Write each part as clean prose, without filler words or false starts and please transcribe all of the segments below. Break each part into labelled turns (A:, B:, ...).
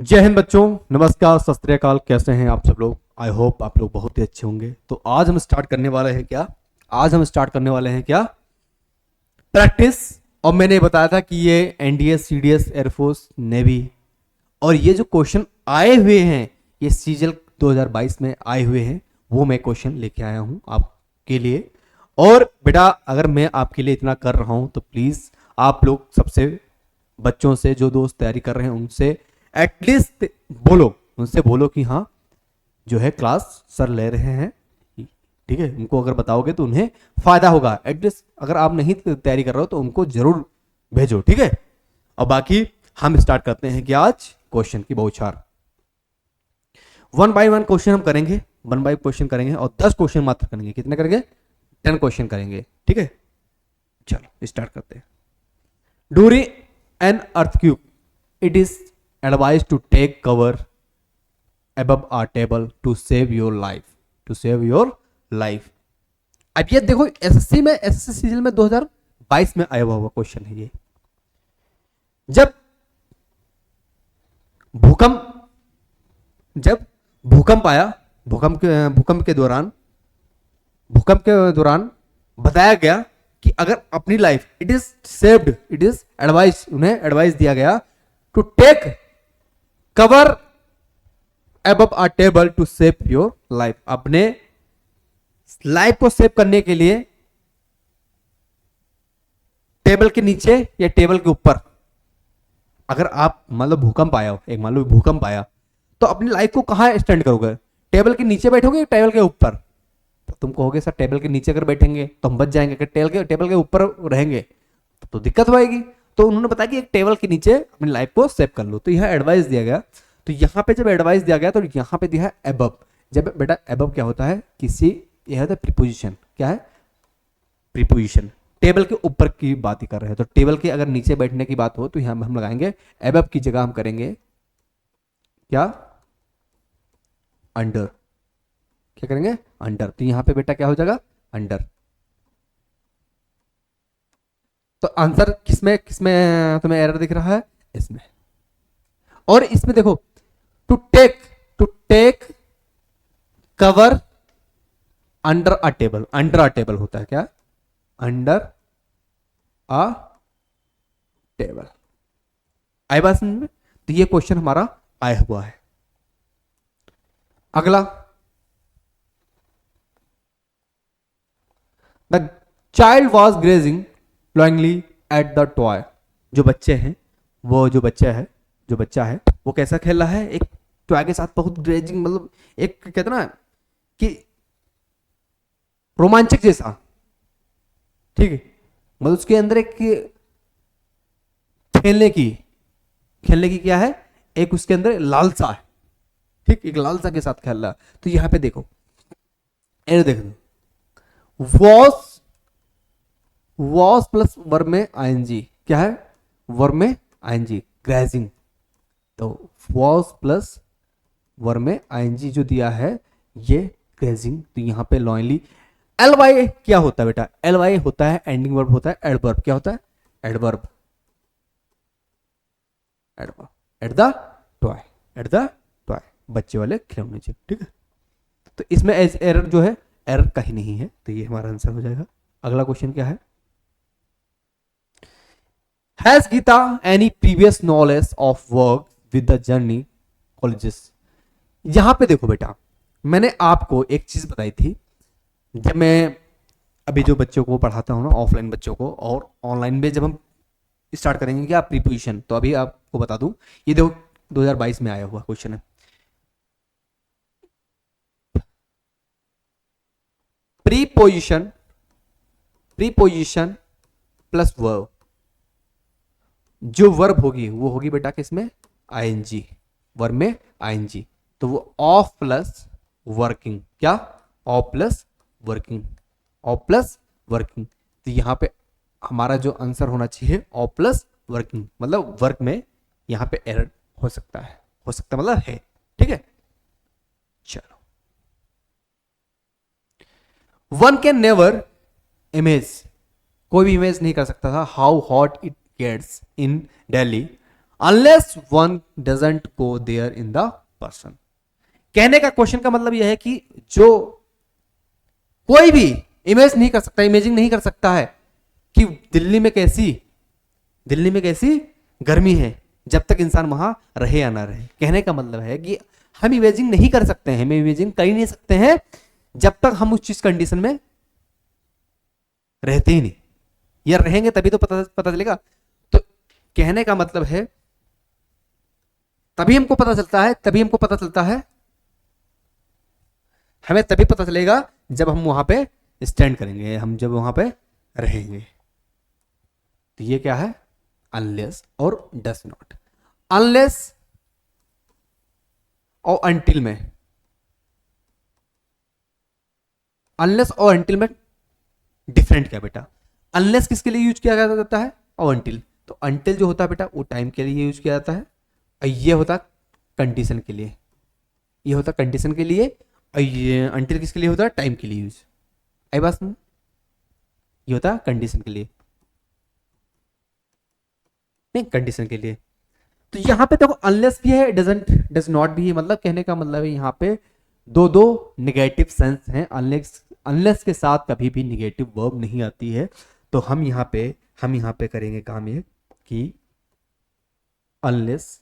A: जय हिंद बच्चों। नमस्कार, सत श्री अकाल। कैसे हैं आप सब लोग? आई होप आप लोग बहुत ही अच्छे होंगे। तो आज हम स्टार्ट करने वाले हैं क्या? प्रैक्टिस। और मैंने बताया था कि ये एनडीएस, सीडीएस, एयरफोर्स, नेवी और ये जो क्वेश्चन आए हुए हैं ये सीजल 2022 में आए हुए हैं, वो मैं क्वेश्चन लेके आया हूं आपके लिए। और बेटा, अगर मैं आपके लिए इतना कर रहा हूं तो प्लीज आप लोग सबसे, बच्चों से, जो दोस्त तैयारी कर रहे हैं उनसे एटलीस्ट बोलो, उनसे बोलो कि हाँ, जो है क्लास सर ले रहे हैं। ठीक है, उनको अगर बताओगे तो उन्हें फायदा होगा। एटलीस्ट अगर आप नहीं तैयारी कर रहे हो तो उनको जरूर भेजो। ठीक है, और बाकी हम स्टार्ट करते हैं कि आज क्वेश्चन की बौछार। वन बाय वन क्वेश्चन हम करेंगे, वन बाय क्वेश्चन करेंगे और 10 क्वेश्चन मात्र करेंगे। कितने करेंगे? 10 क्वेश्चन करेंगे। ठीक है, चलो स्टार्ट करते हैं। During an earthquake it is advised to take cover above a table to save your life। अब ये देखो, एसएससी में, एसएससी सीजन में 2022 में आया हुआ क्वेश्चन है ये। जब भूकंप जब भूकंप आया, भूकंप के दौरान बताया गया कि अगर अपनी लाइफ, इट इज एडवाइस, उन्हें एडवाइस दिया गया to take cover above a table to save your life. अपने लाइफ को सेव करने के लिए टेबल के नीचे या टेबल के ऊपर, अगर आप मतलब भूकंप आया हो, एक मान लो भूकंप आया, तो अपनी लाइफ को कहां स्टैंड करोगे? टेबल के नीचे बैठोगे या टेबल के ऊपर? तो तुम कहोगे सर टेबल के नीचे अगर बैठेंगे तो हम बच जाएंगे, अगर टेबल के ऊपर रहेंगे तो दिक्कत होगी। तो उन्होंने बताया कि एक टेबल के नीचे अपनी लाइफ को सेव कर लो। तो यह एडवाइस दिया गया। तो यहां पे जब एडवाइस दिया गया तो यहां पे दिया है एबव। जब बेटा एबव क्या होता है? किसी, यह होता है प्रीपोजिशन। क्या है? प्रीपोजिशन। टेबल के ऊपर की बात ही कर रहे हैं, तो टेबल के अगर नीचे बैठने की बात हो तो यहां हम लगाएंगे एबव की जगह हम करेंगे क्या? अंडर। क्या करेंगे? अंडर। तो यहां पे बेटा क्या हो जाएगा? अंडर। तो आंसर किसमें किसमें तुम्हें एरर दिख रहा है? इसमें। और इसमें देखो, to take cover under a table. Under a table होता है क्या? Under a table. आई बात समझ में? तो ये क्वेश्चन हमारा आया हुआ है। अगला, the child was grazing longingly at the toy. जो बच्चे हैं, वो जो बच्चा है वो कैसा खेल रहा है? एक टॉय के साथ बहुत ग्रेजिंग, मतलब एक कहते ना कि रोमांचक जैसा। ठीक है, मतलब उसके अंदर एक खेलने की क्या है? एक उसके अंदर लालसा है। ठीक, एक लालसा के साथ खेल रहा है। तो यहां पे देखो, एयर देख दो, वॉस प्लस वर्ब में आईएनजी। क्या है? वर्ब में आईएनजी, ग्रेजिंग। तो वॉस प्लस वर्ब में आईएनजी जो दिया है ये ग्रेजिंग। तो यहां पे लॉयनली। एल वाई क्या होता है बेटा? एल वाई होता है एंडिंग वर्ब, होता है एडवर्ब। क्या होता है? Adverb. Adverb. Eight the toy, eight the toy, बच्चे वाले खिलौने से। ठीक है, तो इसमें एज एरर जो है, एरर कहीं नहीं है। तो ये हमारा आंसर हो जाएगा। अगला क्वेश्चन क्या है? Has Gita any previous knowledge of work with the journey colleges? यहां पे देखो बेटा, मैंने आपको एक चीज बताई थी। जब मैं अभी जो बच्चों को पढ़ाता हूँ ना, ऑफलाइन बच्चों को, और ऑनलाइन में जब हम स्टार्ट करेंगे क्या प्रीपोजिशन, तो अभी आपको बता दूं, ये देखो 2022 में आया हुआ क्वेश्चन है। Preposition, preposition plus verb. जो वर्ब होगी वो होगी बेटा किसमें? आईएनजी। वर्ब में आईएनजी। तो वो ऑफ प्लस वर्किंग। क्या? Of plus working, of plus working. तो यहां पे हमारा जो आंसर होना चाहिए ऑफ प्लस वर्किंग, मतलब वर्क में यहां पे एरर हो सकता है, मतलब है। ठीक है, चलो। वन कैन नेवर इमेज, कोई भी इमेज नहीं कर सकता था how hot it gets in Delhi unless one doesn't go there in the person. कहने का क्वेश्चन का मतलब यह है कि जो कोई भी इमेज नहीं कर सकता, इमेजिंग नहीं कर सकता है कि दिल्ली में कैसी गर्मी है, जब तक इंसान वहां रहे या ना रहे। कहने का मतलब है कि हम इमेजिंग नहीं कर सकते हैं, हम इमेजिंग कर ही नहीं सकते हैं जब तक हम उस चीज कंडीशन में रहते ही नहीं, या रहेंगे तभी तो पता चलेगा। तो कहने का मतलब है तभी हमको पता चलता है, हमें तभी पता चलेगा जब हम वहां पे स्टैंड करेंगे, हम जब वहां पे रहेंगे। तो ये क्या है? अनलेस और डस नॉट। अनलेस और अंटिल में, अनलेस और अंटिल में डिफरेंट क्या बेटा? अनलेस किसके लिए यूज किया जाता है? और अंटिल। तो अंटिल जो होता है बेटा वो टाइम के लिए यूज किया जाता है, और ये होता कंडीशन के लिए, ये होता कंडीशन के लिए, और ये अंटिल किसके लिए होता है? टाइम के लिए यूज। आई बात समझ? ये होता कंडीशन के लिए, नहीं कंडीशन के लिए। तो यहां पे देखो अनलेस भी है, डज नॉट भी है। मतलब कहने का मतलब है यहां पे दो दो निगेटिव सेंस हैं। अनलेस के साथ कभी भी निगेटिव वर्ब नहीं आती है। तो हम यहां पे करेंगे काम ये कि अनलेस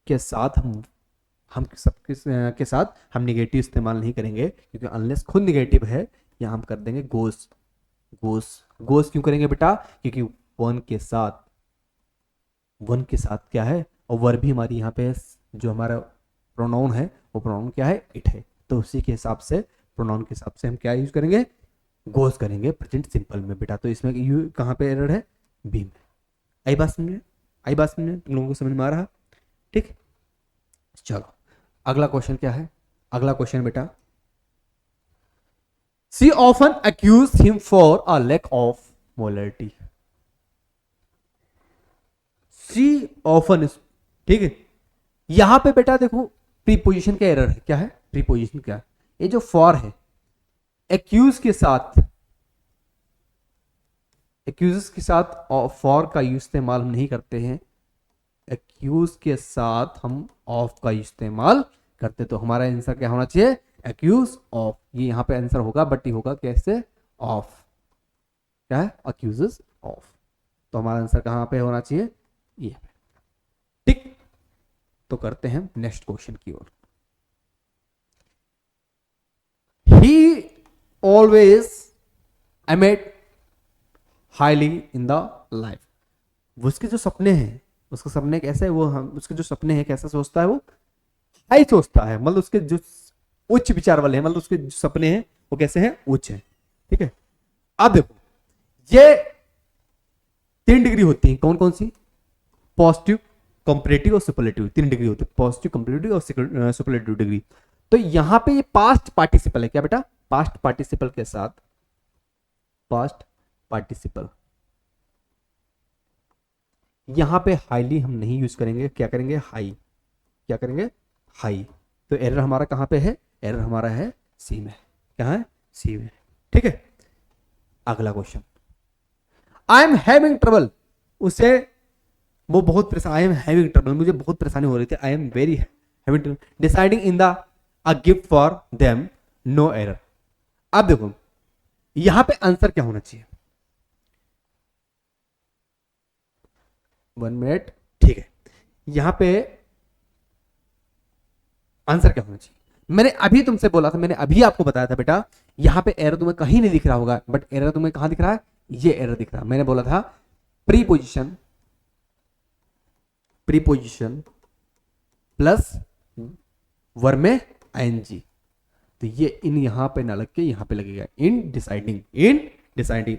A: के साथ हम सबके के साथ हम निगेटिव इस्तेमाल नहीं करेंगे, क्योंकि अनलेस खुद निगेटिव है। यहां हम कर देंगे गोस। गोस क्यों करेंगे बेटा? क्योंकि वन के साथ क्या है, और वर्ब भी हमारी यहाँ पे जो हमारा प्रोनाउन है वो प्रोनाउन क्या है? इट है। तो उसी के हिसाब से, प्रोनाउन के हिसाब से हम क्या यूज करेंगे? गोस करेंगे प्रेजेंट सिंपल में बेटा। तो इसमें यू कहाँ पे एरर है? बी में। आई बात समझे? तुम लोगों को समझ में आ रहा? ठीक, चलो अगला क्वेश्चन क्या है? अगला क्वेश्चन बेटा, she often accuse him for a lack of morality. She often, ठीक है। यहां पे बेटा देखो प्रीपोजिशन का एरर है। क्या है प्रीपोजिशन? क्या है? ये जो फॉर है, एक्यूज के साथ फॉर का इस्तेमाल हम नहीं करते हैं, एक्यूज के साथ हम ऑफ का इस्तेमाल करते। तो हमारा आंसर क्या होना चाहिए? Accuse of. ये यहां पे आंसर होगा, बट ये होगा कैसे? ऑफ। क्या है? Accuses of. तो हमारा आंसर कहां पे होना चाहिए? ये। ठीक, तो करते हैं नेक्स्ट क्वेश्चन की ओर। He always aimed highly in the life. उसके जो सपने हैं, उसके सपने कैसे है? वो हम उसके जो सपने हैं कैसा सोचता है? वो हाई सोचता है। मतलब उसके जो उच्च विचार वाले हैं, मतलब उसके जो सपने हैं वो कैसे हैं? उच्च हैं। ठीक है। अब देखो ये 3 डिग्री होती है। कौन कौन सी? पॉजिटिव, कंपैरेटिव और सुपरलेटिव। 3 डिग्री होती है, पॉजिटिव, कंपैरेटिव और सुपरलेटिव डिग्री। तो यहां पे ये पास्ट पार्टिसिपल है। क्या बेटा? पास्ट पार्टिसिपल के साथ, पास्ट पार्टिसिपल यहां पे हाईली हम नहीं यूज करेंगे। क्या करेंगे? हाई। क्या करेंगे? हाई। तो एरर हमारा कहां पे है? एरर हमारा है सी में। क्या है? सी में। ठीक है। अगला question, I am having trouble. उसे वो बहुत परेशान, आई एम हैविंग ट्रबल, मुझे बहुत परेशानी हो रही थी। I am very having trouble deciding in the a gift for them, no error. अब देखो यहां पे आंसर क्या होना चाहिए? 1 मिनट। ठीक है। यहां पे आंसर क्या होना चाहिए? मैंने अभी तुमसे बोला था, मैंने अभी आपको बताया था बेटा, यहां पे एरर तुम्हें कहीं नहीं दिख रहा होगा, बट एरर तुम्हें कहां दिख रहा है? ये एरर दिख रहा है। मैंने बोला था प्रीपोजिशन प्लस वर्ब में आईएनजी। तो ये इन यहां पे ना लग के यहां पे लगेगा इन डिसाइडिंग।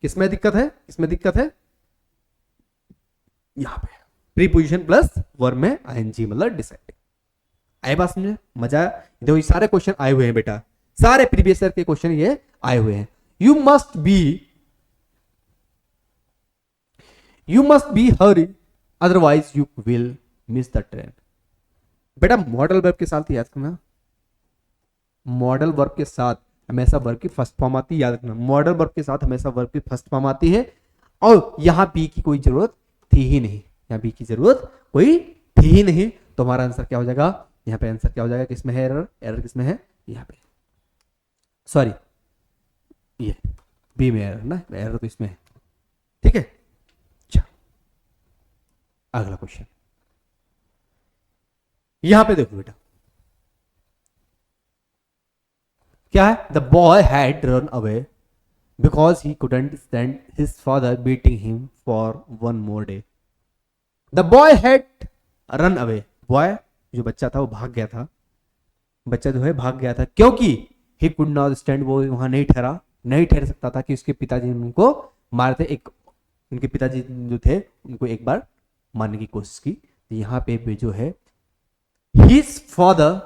A: किसमें दिक्कत है? यहां पे प्रीपोजिशन प्लस वर्ब में आईएनजी मतलब डिसाइडिंग। आए बात समझे? मजा? देखो ये सारे क्वेश्चन आए हुए हैं बेटा, सारे प्रीवियस ईयर के क्वेश्चन ये आए हुए हैं। You must be Hari otherwise you will miss the train. बेटा मॉडल वर्ब के साथ याद रखना, मॉडल वर्ब के साथ हमेशा वर्ब की फर्स्ट फॉर्म आती है। याद रखना, मॉडल वर्ब के साथ हमेशा वर्ब की फर्स्ट फॉर्म आती है, और यहां बी की कोई जरूरत थी ही नहीं, यहाँ बी की जरूरत कोई थी ही नहीं। तो हमारा आंसर क्या हो जाएगा, यहाँ पे आंसर क्या हो जाएगा, किसमें है एरर, एरर किसमें है, यहाँ पे, सॉरी ये बी में एरर ना, एरर तो इसमें है, ठीक है। अच्छा अगला क्वेश्चन, यहां पे देखो बेटा क्या है, the boy had run away because he couldn't stand his father beating him for one more day. The boy had run away, boy जो बच्चा था वो भाग गया था, बच्चा जो है भाग गया था क्योंकि ही कुड नॉट स्टैंड, वो वहां नहीं ठहरा, नहीं ठहर सकता था कि उसके पिताजी ने उनको मारे थे, एक उनके पिताजी जो थे उनको एक बार मारने की कोशिश की। तो यहाँ पे भी जो है हिज फादर,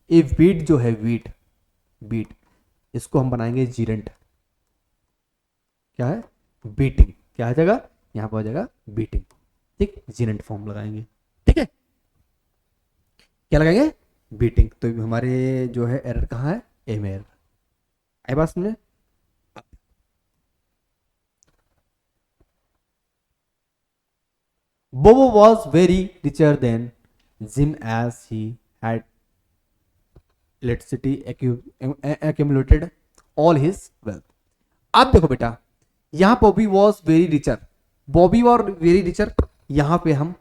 A: ए बीट जो है वीट, बीट इसको हम बनाएंगे जीरेंट, क्या है बीटिंग, क्या आ जाएगा यहाँ पर हो जाएगा बीटिंग, ठीक, जीरेंट फॉर्म लगाएंगे, ठीक है, क्या लगाएंगे बीटिंग। तो हमारे जो है एरर कहाँ है, ए में एरर, आई बात समझे। Bobo was very richer than Jim as he had electricity accumulated all his wealth. अब देखो बेटा यहाँ Bobby was very richer, Bobby और वेरी रिचर, यहां पे हम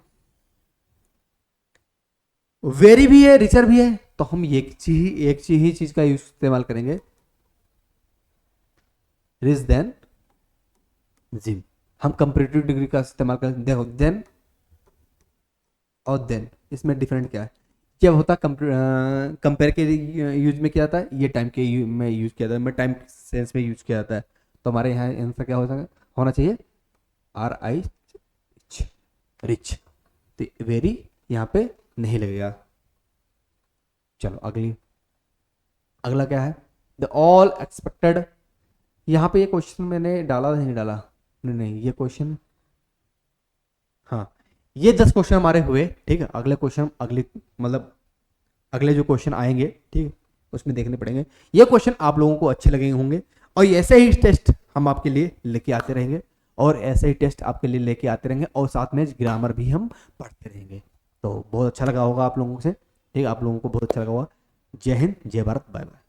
A: वेरी भी है रिचर भी है, तो हम एक ही चीज का यूज इस्तेमाल करेंगे, रिच देन जिम, हम कंपेरेटिव डिग्री का इस्तेमाल करेंगे। देखो देन और देन इसमें डिफरेंट क्या है, क्या होता है कंपेयर के यूज में किया जाता है, ये टाइम के में यूज किया जाता है, मैं टाइम सेंस में यूज किया जाता है। तो हमारे यहाँ आंसर क्या होना चाहिए, आर आई रिच, तो वेरी यहाँ पे नहीं लगेगा। चलो अगला क्या है, द ऑल एक्सपेक्टेड, यहाँ पे ये क्वेश्चन मैंने डाला नहीं डाला, नहीं ये क्वेश्चन, हाँ ये 10 क्वेश्चन हमारे हुए, ठीक है। अगले क्वेश्चन अगले जो क्वेश्चन आएंगे, ठीक है, उसमें देखने पड़ेंगे। ये क्वेश्चन आप लोगों को अच्छे लगे होंगे और ऐसे ही टेस्ट हम आपके लिए लेके आते रहेंगे, और ऐसे ही टेस्ट आपके लिए लेके आते रहेंगे, और साथ में ग्रामर भी हम पढ़ते रहेंगे। तो बहुत अच्छा लगा होगा आप लोगों से, ठीक है, आप लोगों को बहुत अच्छा लगा होगा। जय हिंद, जय भारत, बाय बाय।